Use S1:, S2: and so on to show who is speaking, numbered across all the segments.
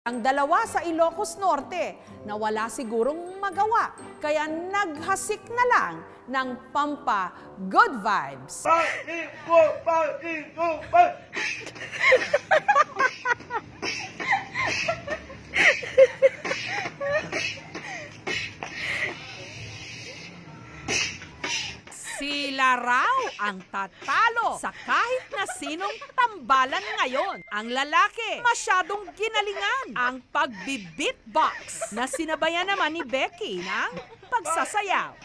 S1: Ang dalawa sa Ilocos Norte na wala sigurong magawa, kaya naghasik na lang ng Pampa Good Vibes. Sila raw ang tatalo sa kahit na sinong tambalan ngayon. Ang lalaki, masyadong ginalingan ang pagbi-beatbox na sinabayan naman ni Becky ng pagsasayaw.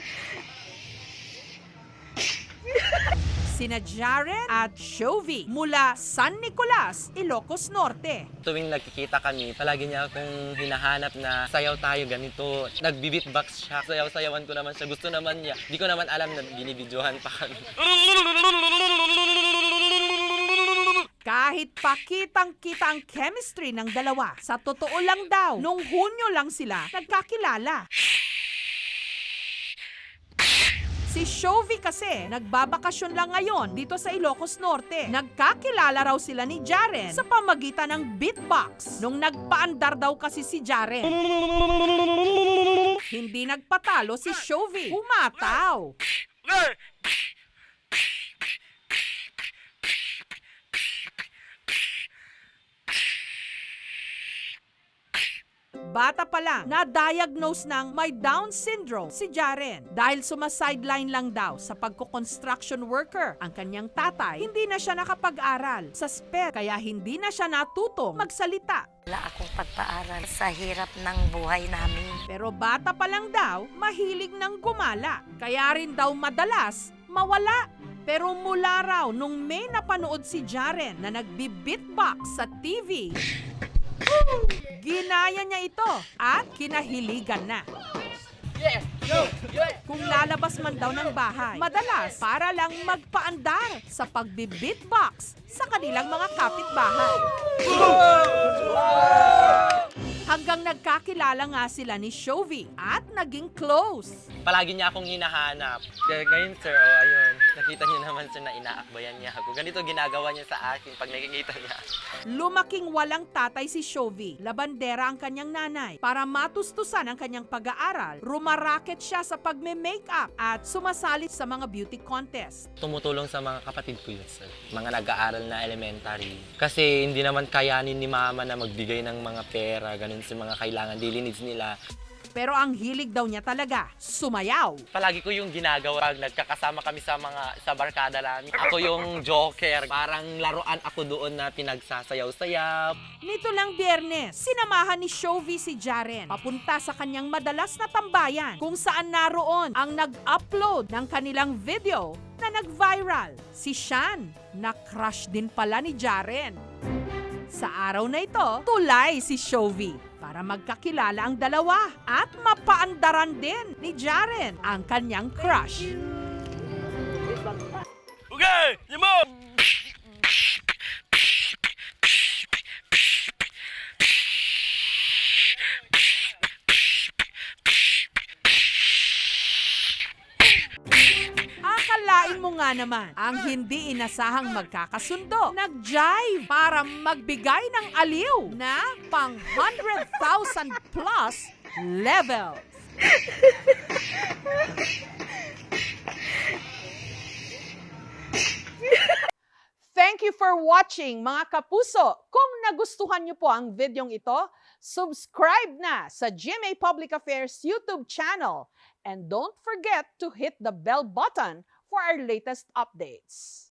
S1: Sina Jaren at Shovie mula San Nicolas, Ilocos Norte.
S2: Tuwing nagkikita kami, palagi niya akong hinahanap na sayaw tayo ganito. Nagbi-beatbox siya. Sayaw-sayawan ko naman siya. Gusto naman niya. Di ko naman alam na binibidyohan pa kami.
S1: Kahit pa kitang-kita ang chemistry ng dalawa, sa totoo lang daw, nung Hunyo lang sila nagkakilala. Si Shovie kasi, nagbabakasyon lang ngayon dito sa Ilocos Norte. Nagkakilala raw sila ni Jaren sa pamagitan ng beatbox. Nung nagpaandar daw kasi si Jaren, hindi nagpatalo si Shovie. Umataw. Bata pa lang, na-diagnose ng may Down syndrome si Jaren. Dahil sumasideline lang daw sa pagko-construction worker ang kanyang tatay, hindi na siya nakapag-aral sa SPED, kaya hindi na siya natuto magsalita.
S3: Wala akong pagpaaral sa hirap ng buhay namin.
S1: Pero bata pa lang daw, mahilig ng gumala. Kaya rin daw madalas mawala. Pero mula raw nung may napanood si Jaren na nagbi-beatbox sa TV, ginaya niya ito at kinahiligan na. Kung lalabas man daw ng bahay, madalas para lang magpaandar sa pagbi-beatbox sa kanilang mga kapitbahay. Hanggang nagkakilala nga sila ni Shovie at naging close.
S2: Palagi niya akong hinahanap. Kaya ngayon, sir, ayun. Nakita niyo naman, sir, na inaakbayan niya ako. Ganito ginagawa niya sa akin pag nakikita niya.
S1: Lumaking walang tatay si Shovie. Labandera ang kanyang nanay. Para matustusan ang kanyang pag-aaral, rumaraket siya sa pagme-makeup at sumasali sa mga beauty contest.
S2: Tumutulong sa mga kapatid ko yun, sir. Mga nag-aaral na elementary. Kasi hindi naman kayanin ni mama na magbigay ng mga pera, ganun sa mga kailangan, daily needs nila.
S1: Pero ang hilig daw niya talaga, sumayaw.
S2: Palagi ko yung ginagawa pag nagkakasama kami sa barkada namin. Ako yung joker. Parang laruan ako doon na pinagsasayaw-sayaw.
S1: Nito lang Biyernes, sinamahan ni Shovie si Jaren papunta sa kanyang madalas na tambayan kung saan naroon ang nag-upload ng kanilang video na nag-viral. Si Shan, na crush din pala ni Jaren. Sa araw na ito, tulay si Shovie para magkakilala ang dalawa at mapaandaran din ni Jaren ang kanyang crush.
S4: Okay, Yamo!
S1: Akalain mo nga naman, ang hindi inasahang magkakasundo, nag-jive para magbigay ng aliw na pang 100,000 plus level. Thank you for watching, mga kapuso. Kung nagustuhan niyo po ang videong ito, subscribe na sa GMA Public Affairs YouTube channel. And don't forget to hit the bell button for our latest updates.